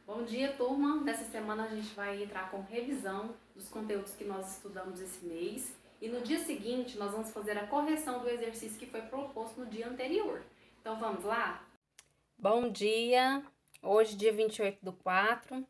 Bom dia, turma! Nessa semana a gente vai entrar com revisão dos conteúdos que nós estudamos esse mês e no dia seguinte nós vamos fazer a correção do exercício que foi proposto no dia anterior. Então vamos lá? Bom dia! Hoje, dia 28/4,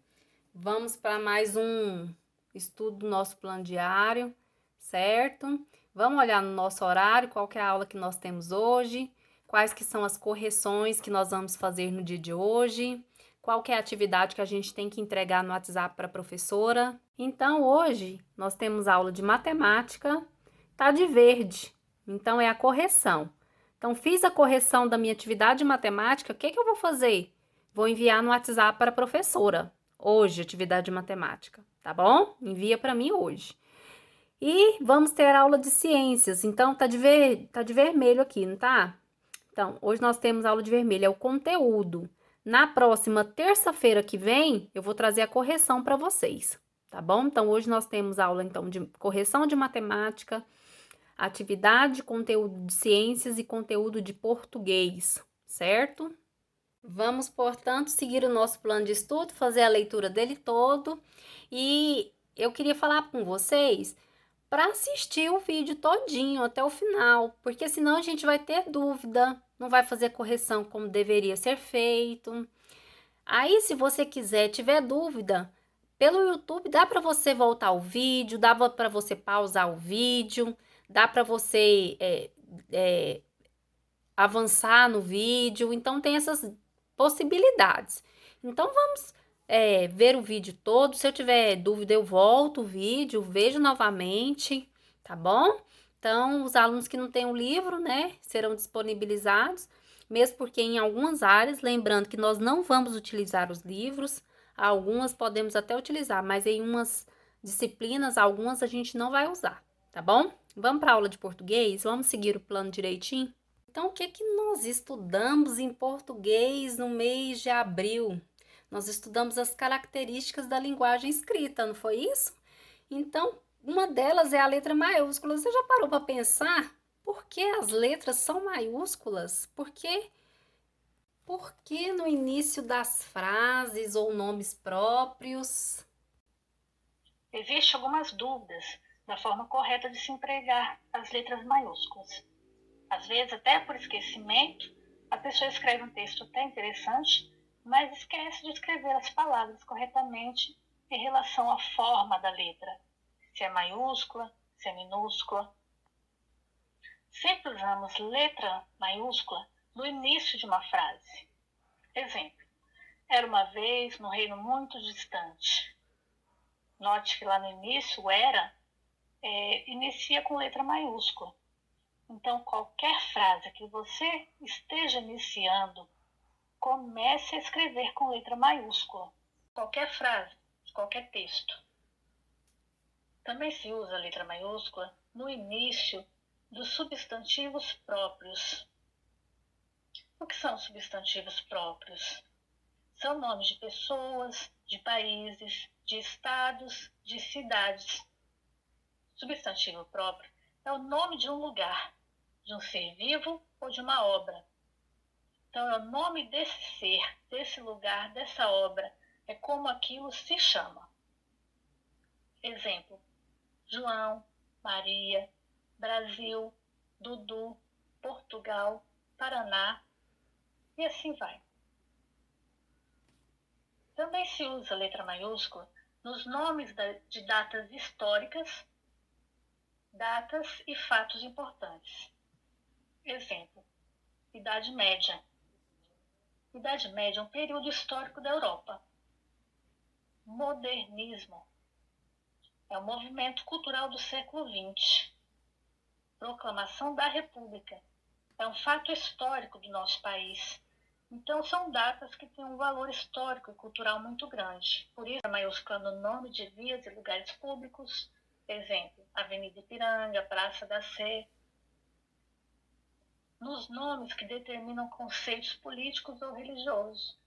vamos para mais um estudo do nosso plano diário, certo? Vamos olhar no nosso horário, qual que é a aula que nós temos hoje, quais que são as correções que nós vamos fazer no dia de hoje, qual que é a atividade que a gente tem que entregar no WhatsApp para a professora. Então, hoje, nós temos aula de matemática, tá de verde, então é a correção. Então, fiz a correção da minha atividade de matemática, o que que eu vou fazer? Vou enviar no WhatsApp para a professora, hoje, atividade de matemática, tá bom? Envia para mim hoje. E vamos ter aula de ciências, então tá de vermelho aqui, não tá? Então, hoje nós temos aula de vermelho, é o conteúdo. Na próxima terça-feira que vem, eu vou trazer a correção para vocês, tá bom? Então, hoje nós temos aula então de correção de matemática, atividade, conteúdo de ciências e conteúdo de português, certo? Vamos, portanto, seguir o nosso plano de estudo, fazer a leitura dele todo. E eu queria falar com vocês para assistir o vídeo todinho até o final, porque senão a gente vai ter dúvida, não vai fazer correção como deveria ser feito. Aí, se você quiser, tiver dúvida, pelo YouTube dá para você voltar o vídeo, dá para você pausar o vídeo, dá para você avançar no vídeo, então tem essas possibilidades. Então vamos ver o vídeo todo. Se eu tiver dúvida, eu volto o vídeo, vejo novamente, tá bom? Então, os alunos que não têm o livro, né, serão disponibilizados, mesmo porque em algumas áreas, lembrando que nós não vamos utilizar os livros, algumas podemos até utilizar, mas em umas disciplinas, algumas a gente não vai usar, tá bom? Vamos para a aula de português? Vamos seguir o plano direitinho? Então, o que que nós estudamos em português no mês de abril? Nós estudamos as características da linguagem escrita, não foi isso? Então, uma delas é a letra maiúscula. Você já parou para pensar por que as letras são maiúsculas? Por que no início das frases ou nomes próprios? Existem algumas dúvidas da forma correta de se empregar as letras maiúsculas. Às vezes, até por esquecimento, a pessoa escreve um texto até interessante, mas esquece de escrever as palavras corretamente em relação à forma da letra, se é maiúscula, se é minúscula. Sempre usamos letra maiúscula no início de uma frase. Exemplo: era uma vez no reino muito distante. Note que lá no início o era inicia com letra maiúscula. Então, qualquer frase que você esteja iniciando, comece a escrever com letra maiúscula. Qualquer frase, qualquer texto. Também se usa a letra maiúscula no início dos substantivos próprios. O que são substantivos próprios? São nomes de pessoas, de países, de estados, de cidades. Substantivo próprio é o nome de um lugar, de um ser vivo ou de uma obra. Então, é o nome desse ser, desse lugar, dessa obra. É como aquilo se chama. Exemplo: João, Maria, Brasil, Dudu, Portugal, Paraná, e assim vai. Também se usa a letra maiúscula nos nomes de datas históricas, datas e fatos importantes. Exemplo: Idade Média. Idade Média é um período histórico da Europa. Modernismo é um movimento cultural do século XX. Proclamação da República é um fato histórico do nosso país. Então, são datas que têm um valor histórico e cultural muito grande. Por isso, a maiúscula no nome de vias e lugares públicos, exemplo, Avenida Ipiranga, Praça da Sé. Nos nomes que determinam conceitos políticos ou religiosos: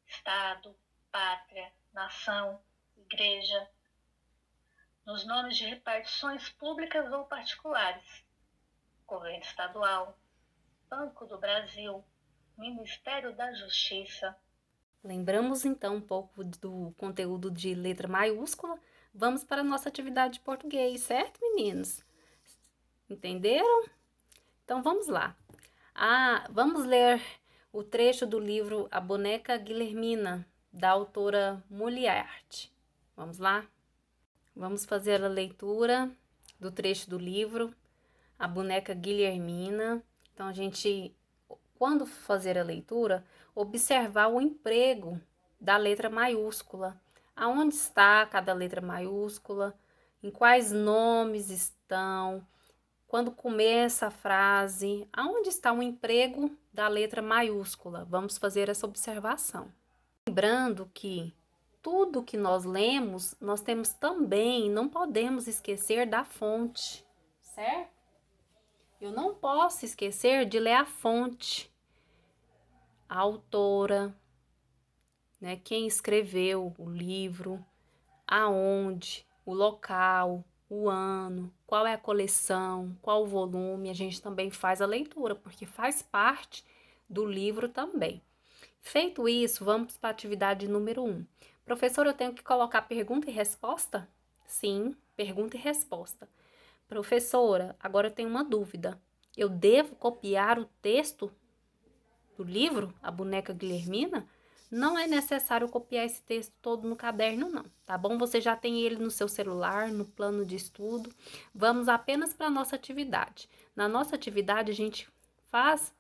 Estado, pátria, nação, igreja. Nos nomes de repartições públicas ou particulares: Governo Estadual, Banco do Brasil, Ministério da Justiça. Lembramos então um pouco do conteúdo de letra maiúscula. Vamos para a nossa atividade de português, certo, meninos? Entenderam? Então vamos lá. Vamos ler o trecho do livro A Boneca Guilhermina, da autora Moliarte. Vamos lá? Vamos fazer a leitura do trecho do livro A Boneca Guilhermina. Então a gente, quando fazer a leitura, observar o emprego da letra maiúscula. Aonde está cada letra maiúscula? Em quais nomes estão? Quando começa a frase, aonde está o emprego da letra maiúscula? Vamos fazer essa observação. Lembrando que tudo que nós lemos, nós temos também, não podemos esquecer da fonte, certo? Eu não posso esquecer de ler a fonte, a autora, né? Quem escreveu o livro, aonde, o local, o ano, qual é a coleção, qual o volume. A gente também faz a leitura, porque faz parte do livro também. Feito isso, vamos para a atividade número 1. Professor, eu tenho que colocar pergunta e resposta? Sim, pergunta e resposta. Professora, agora eu tenho uma dúvida. Eu devo copiar o texto do livro, A Boneca Guilhermina? Não é necessário copiar esse texto todo no caderno, não, tá bom? Você já tem ele no seu celular, no plano de estudo. Vamos apenas para a nossa atividade. Na nossa atividade, a gente faz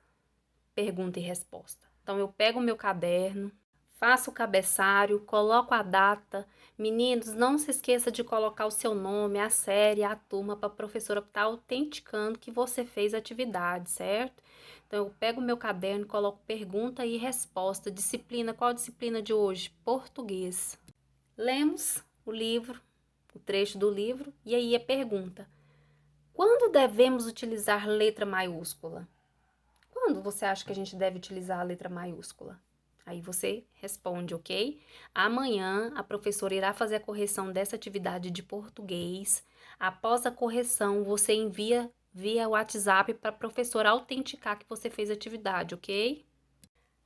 pergunta e resposta. Então, eu pego o meu caderno, faço o cabeçalho, coloco a data. Meninos, não se esqueça de colocar o seu nome, a série, a turma, para a professora estar autenticando que você fez a atividade, certo? Então, eu pego o meu caderno, coloco pergunta e resposta. Disciplina, qual a disciplina de hoje? Português. Lemos o livro, o trecho do livro, e aí a pergunta: quando devemos utilizar letra maiúscula? Quando você acha que a gente deve utilizar a letra maiúscula? Aí você responde, ok? Amanhã a professora irá fazer a correção dessa atividade de português. Após a correção, você envia via WhatsApp para a professora autenticar que você fez a atividade, ok?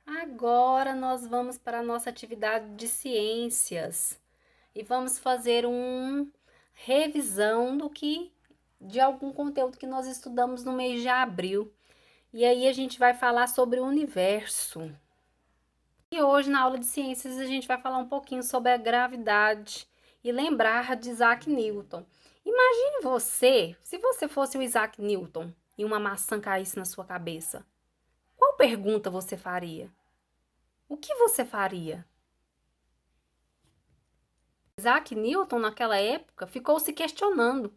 Agora nós vamos para a nossa atividade de ciências e vamos fazer uma revisão de algum conteúdo que nós estudamos no mês de abril. E aí a gente vai falar sobre o universo. E hoje, na aula de ciências, a gente vai falar um pouquinho sobre a gravidade e lembrar de Isaac Newton. Imagine você, se você fosse o Isaac Newton e uma maçã caísse na sua cabeça. Qual pergunta você faria? O que você faria? Isaac Newton, naquela época, ficou se questionando.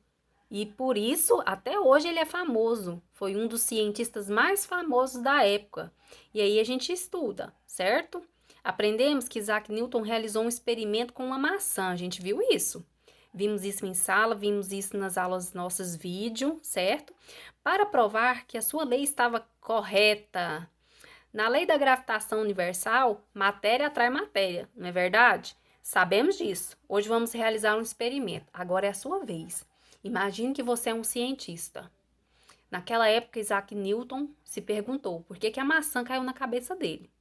E por isso, até hoje, ele é famoso. Foi um dos cientistas mais famosos da época. E aí a gente estuda, certo? Aprendemos que Isaac Newton realizou um experimento com uma maçã. A gente viu isso. Vimos isso em sala, vimos isso nas aulas nossas vídeo, certo? Para provar que a sua lei estava correta. Na lei da gravitação universal, matéria atrai matéria, não é verdade? Sabemos disso. Hoje vamos realizar um experimento. Agora é a sua vez. Imagine que você é um cientista. Naquela época, Isaac Newton se perguntou por que a maçã caiu na cabeça dele.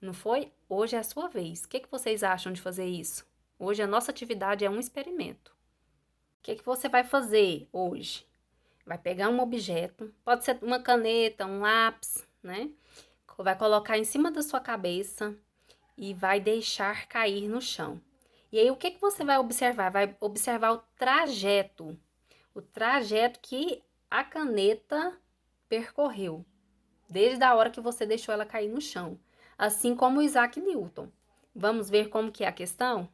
Não foi? Hoje é a sua vez. O que vocês acham de fazer isso? Hoje a nossa atividade é um experimento. O que você vai fazer hoje? Vai pegar um objeto, pode ser uma caneta, um lápis, né? Vai colocar em cima da sua cabeça e vai deixar cair no chão. E aí, o que você vai observar? Vai observar o trajeto que a caneta percorreu, desde a hora que você deixou ela cair no chão, assim como o Isaac Newton. Vamos ver como que é a questão?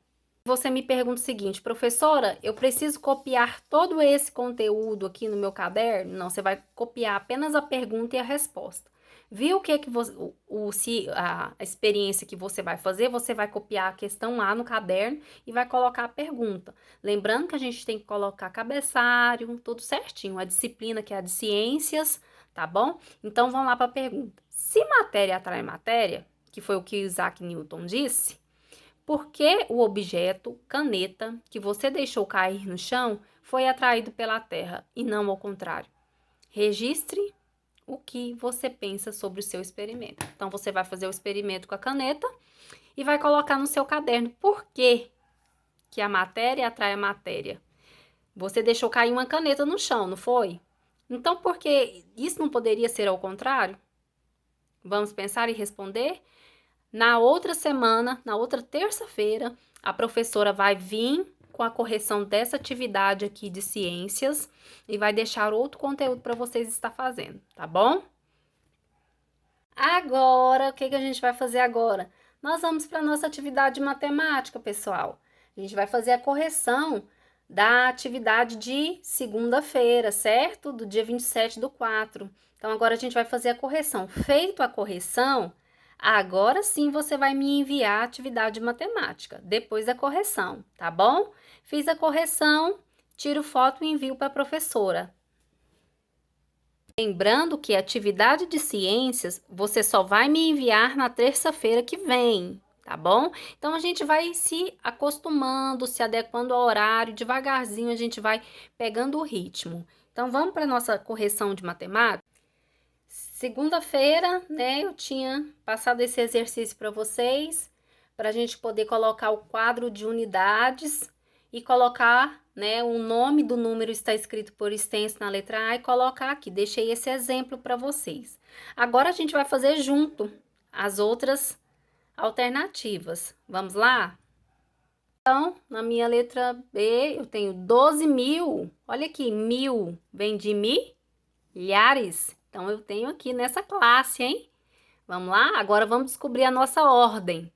Você me pergunta o seguinte: professora, eu preciso copiar todo esse conteúdo aqui no meu caderno? Não, você vai copiar apenas a pergunta e a resposta. Viu o que a experiência que você vai fazer? Você vai copiar a questão A no caderno e vai colocar a pergunta. Lembrando que a gente tem que colocar cabeçalho, tudo certinho. A disciplina que é a de ciências, tá bom? Então, vamos lá para a pergunta. Se matéria atrai matéria, que foi o que Isaac Newton disse, por que o objeto, caneta, que você deixou cair no chão, foi atraído pela Terra e não ao contrário? Registre o que você pensa sobre o seu experimento. Então, você vai fazer o experimento com a caneta e vai colocar no seu caderno. Por quê que a matéria atrai a matéria? Você deixou cair uma caneta no chão, não foi? Então, por que isso não poderia ser ao contrário? Vamos pensar e responder? Na outra semana, na outra terça-feira, a professora vai vir com a correção dessa atividade aqui de ciências e vai deixar outro conteúdo para vocês estar fazendo, tá bom? Agora, o que a gente vai fazer agora? Nós vamos para a nossa atividade de matemática, pessoal. A gente vai fazer a correção da atividade de segunda-feira, certo? Do dia 27/4. Então, agora a gente vai fazer a correção. Feito a correção, agora sim você vai me enviar a atividade de matemática, depois da correção, tá bom? Fiz a correção, tiro foto e envio para a professora. Lembrando que a atividade de ciências você só vai me enviar na terça-feira que vem, tá bom? Então, a gente vai se acostumando, se adequando ao horário, devagarzinho a gente vai pegando o ritmo. Então, vamos para a nossa correção de matemática? Segunda-feira, né, eu tinha passado esse exercício para vocês, para a gente poder colocar o quadro de unidades e colocar, né, o nome do número está escrito por extenso na letra A e colocar aqui. Deixei esse exemplo para vocês. Agora a gente vai fazer junto as outras alternativas. Vamos lá? Então, na minha letra B, eu tenho 12.000. Olha aqui, mil vem de milhares. Então, eu tenho aqui nessa classe, hein? Vamos lá? Agora, vamos descobrir a nossa ordem.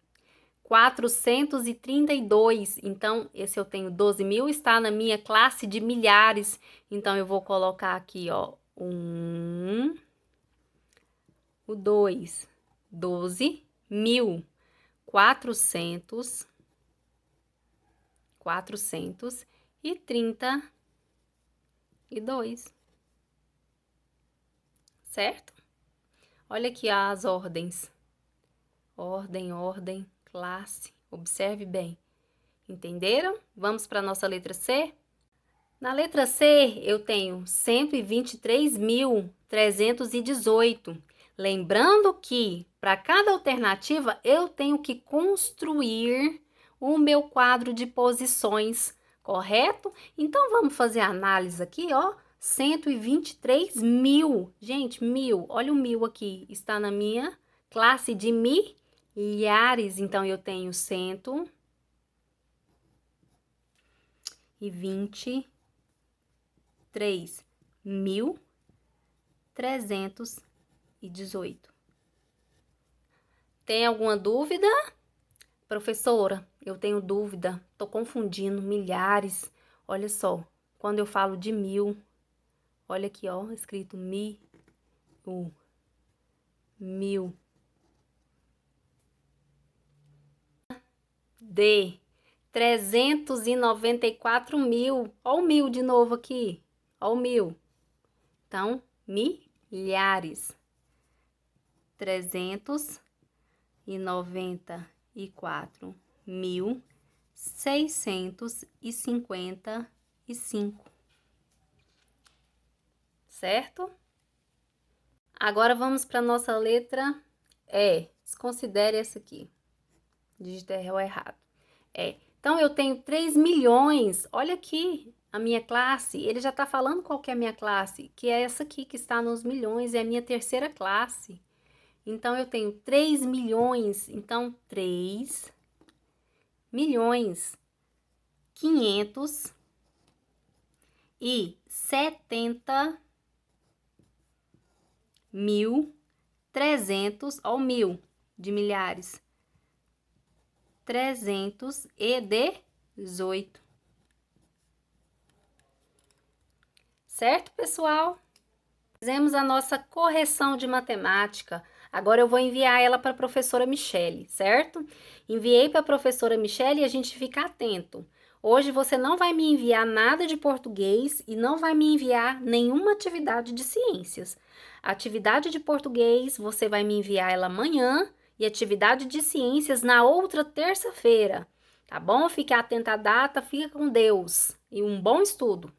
432. Então, esse eu tenho 12.000, está na minha classe de milhares. Então, eu vou colocar aqui, ó, o 2, 12.000, 432. Certo? Olha aqui as ordens. Ordem, classe. Observe bem. Entenderam? Vamos para a nossa letra C? Na letra C, eu tenho 123.318. Lembrando que, para cada alternativa, eu tenho que construir o meu quadro de posições, correto? Então, vamos fazer a análise aqui, ó. 123.000. Gente, mil, olha o mil aqui, está na minha classe de milhares. Então, eu tenho 123.318. Tem alguma dúvida? Professora, eu tenho dúvida, tô confundindo milhares. Olha só, quando eu falo de mil, olha aqui, ó, escrito mil. D, 394.000. Ó o mil de novo aqui, ó o mil. Então, milhares. 394.655. Certo? Agora vamos para a nossa letra E. Desconsidere essa aqui. Digitei o errado. Então, eu tenho 3 milhões. Olha aqui a minha classe. Ele já está falando qual que é a minha classe, que é essa aqui que está nos milhões, é a minha terceira classe. Então, eu tenho 3 milhões. Então, 3 milhões 570.300, ó, mil de milhares. 318. Certo, pessoal? Fizemos a nossa correção de matemática. Agora eu vou enviar ela para a professora Michele, certo? Enviei para a professora Michele e a gente fica atento. Hoje você não vai me enviar nada de português e não vai me enviar nenhuma atividade de ciências. A atividade de português você vai me enviar ela amanhã e atividade de ciências na outra terça-feira, tá bom? Fique atenta à data, fica com Deus e um bom estudo!